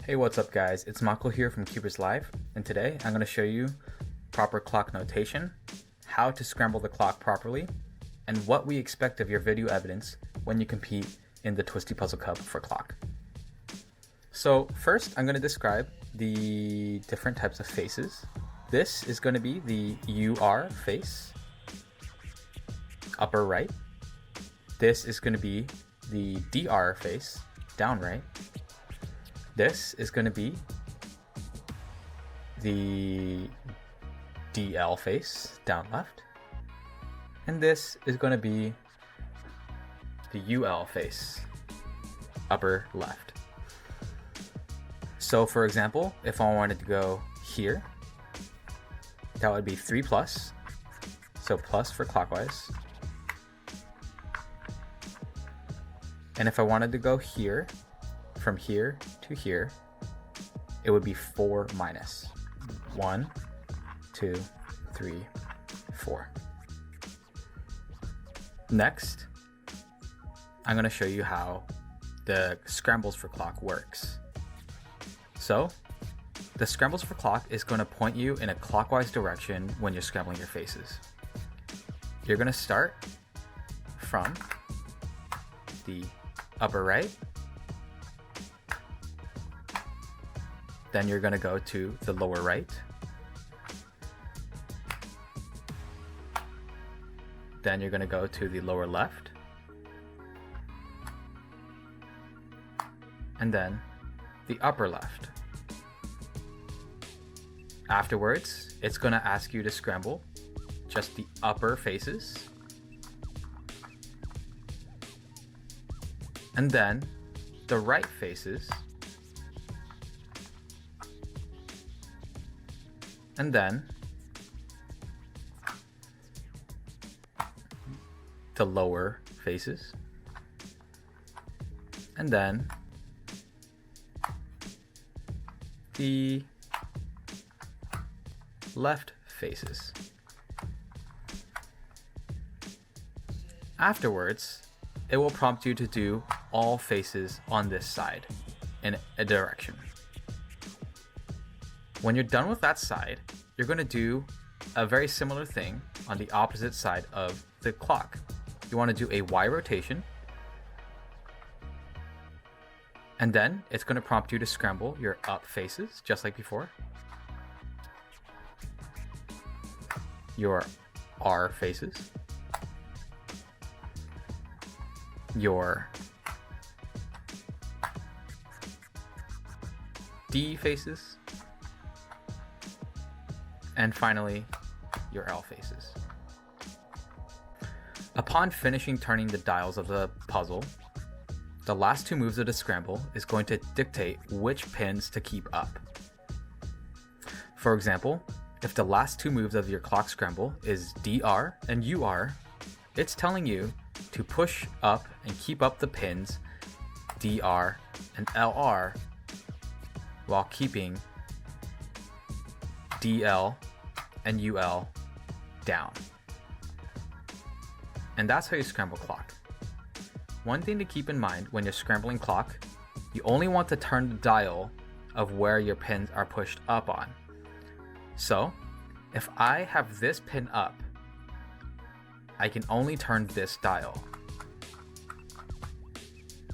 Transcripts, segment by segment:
Hey, what's up guys? It's Mako here from CubersLive, and today I'm going to show you proper clock notation, how to scramble the clock properly, and what we expect of your video evidence when you compete in the Twisty Puzzle Cup for clock. So first I'm going to describe the different types of faces. This is going to be the UR face, upper right. This is going to be the DR face, down right. This is going to be the DL face, down left. And this is going to be the UL face, upper left. So for example, if I wanted to go here, that would be 3 plus, so plus for clockwise. And if I wanted to go here, from here to here, it would be 4 minus. 1, 2, 3, 4. Next, I'm going to show you how the scrambles for clock works. So, the scrambles for clock is going to point you in a clockwise direction when you're scrambling your faces. You're going to start from the upper right. Then you're going to go to the lower right. Then you're going to go to the lower left. And then the upper left. Afterwards, it's going to ask you to scramble just the upper faces. And then the right faces. And then the lower faces, and then the left faces. Afterwards, it will prompt you to do all faces on this side in a direction. When you're done with that side, you're going to do a very similar thing on the opposite side of the clock. You want to do a Y rotation, and then it's going to prompt you to scramble your up faces, just like before. Your R faces. Your D faces. And finally, your L faces. Upon finishing turning the dials of the puzzle, the last 2 moves of the scramble is going to dictate which pins to keep up. For example, if the last 2 moves of your clock scramble is DR and UR, it's telling you to push up and keep up the pins DR and LR while keeping DL and UL down. And that's how you scramble clock. One thing to keep in mind when you're scrambling clock, you only want to turn the dial of where your pins are pushed up on. So, if I have this pin up, I can only turn this dial.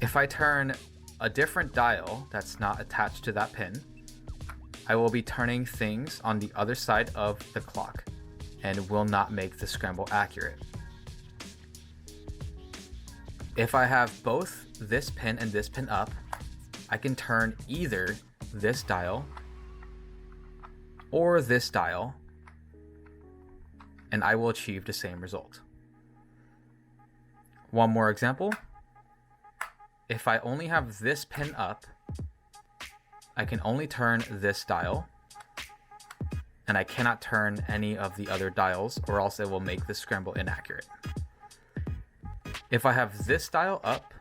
If I turn a different dial that's not attached to that pin, I will be turning things on the other side of the clock and will not make the scramble accurate. If I have both this pin and this pin up, I can turn either this dial or this dial, and I will achieve the same result. One more example. If I only have this pin up, I can only turn this dial, and I cannot turn any of the other dials, or else it will make the scramble inaccurate. If I have this dial up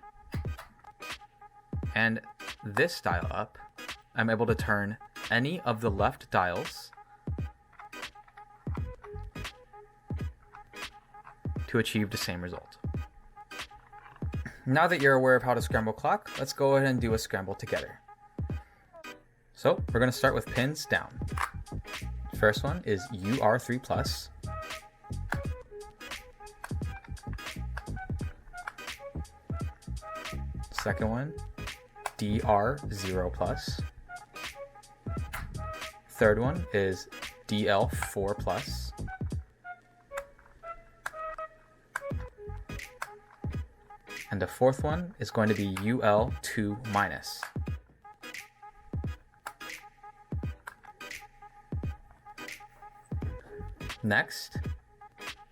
and this dial up, I'm able to turn any of the left dials to achieve the same result. Now that you're aware of how to scramble clock, let's go ahead and do a scramble together. So we're going to start with pins down. First one is UR3 plus. Second one, DR0 plus. Third one is DL4 plus. And the fourth one is going to be UL2 minus. Next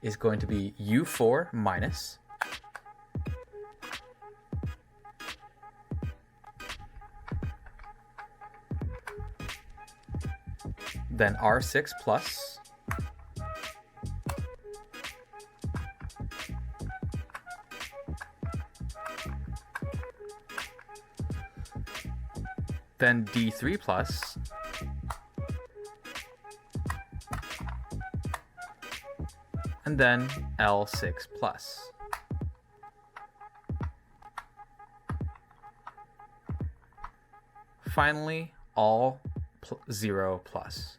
is going to be U4 minus. Then R6 plus. Then D3 plus. And then L6 plus. Finally, all 0 plus.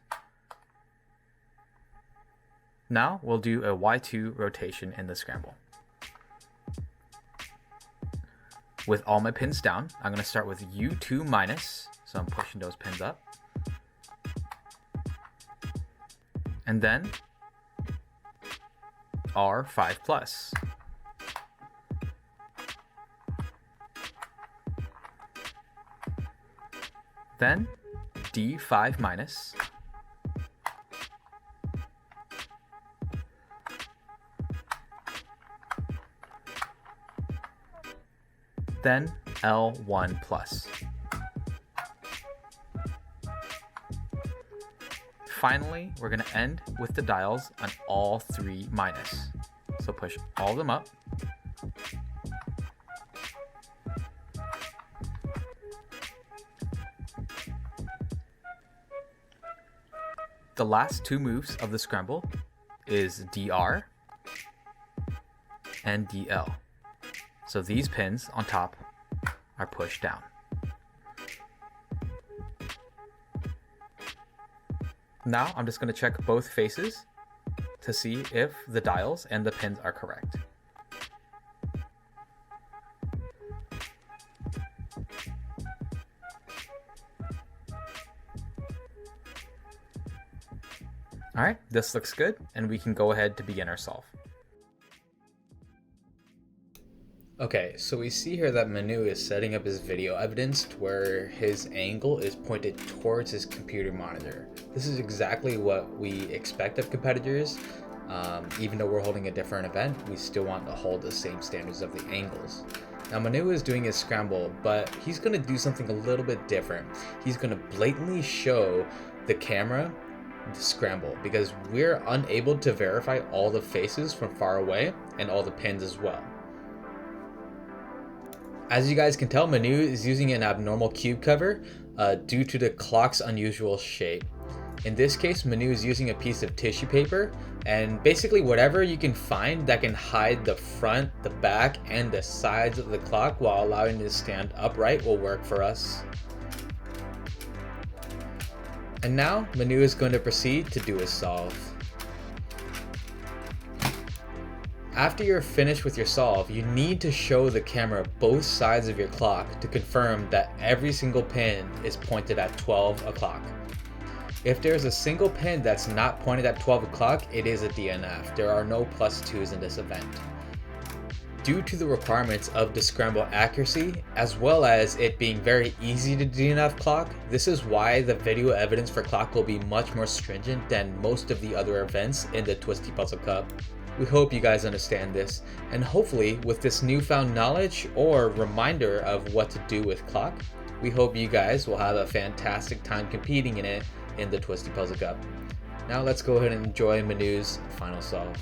Now we'll do a Y2 rotation in the scramble. With all my pins down, I'm going to start with U2 minus, so I'm pushing those pins up. And then R5 plus. Then D5 minus. Then L1 plus. Finally, we're going to end with the dials on all 3 minus. So push all of them up. The last 2 moves of the scramble is DR and DL. So these pins on top are pushed down. Now I'm just going to check both faces to see if the dials and the pins are correct. Alright, this looks good, and we can go ahead to begin our solve. Okay, so we see here that Manu is setting up his video evidence to where his angle is pointed towards his computer monitor. This is exactly what we expect of competitors. Even though we're holding a different event, we still want to hold the same standards of the angles. Now Manu is doing his scramble, but he's going to do something a little bit different. He's going to blatantly show the camera the scramble because we're unable to verify all the faces from far away and all the pins as well. As you guys can tell, Manu is using an abnormal cube cover due to the clock's unusual shape. In this case, Manu is using a piece of tissue paper, and basically whatever you can find that can hide the front, the back, and the sides of the clock while allowing it to stand upright will work for us. And now, Manu is going to proceed to do his solve. After you're finished with your solve, you need to show the camera both sides of your clock to confirm that every single pin is pointed at 12 o'clock. If there's a single pin that's not pointed at 12 o'clock, it is a DNF. There are no +2s in this event. Due to the requirements of the scramble accuracy, as well as it being very easy to DNF clock, this is why the video evidence for clock will be much more stringent than most of the other events in the Twisty Puzzle Cup. We hope you guys understand this, and hopefully with this newfound knowledge or reminder of what to do with clock, we hope you guys will have a fantastic time competing in it in the Twisty Puzzle Cup. Now let's go ahead and enjoy Manu's final solve.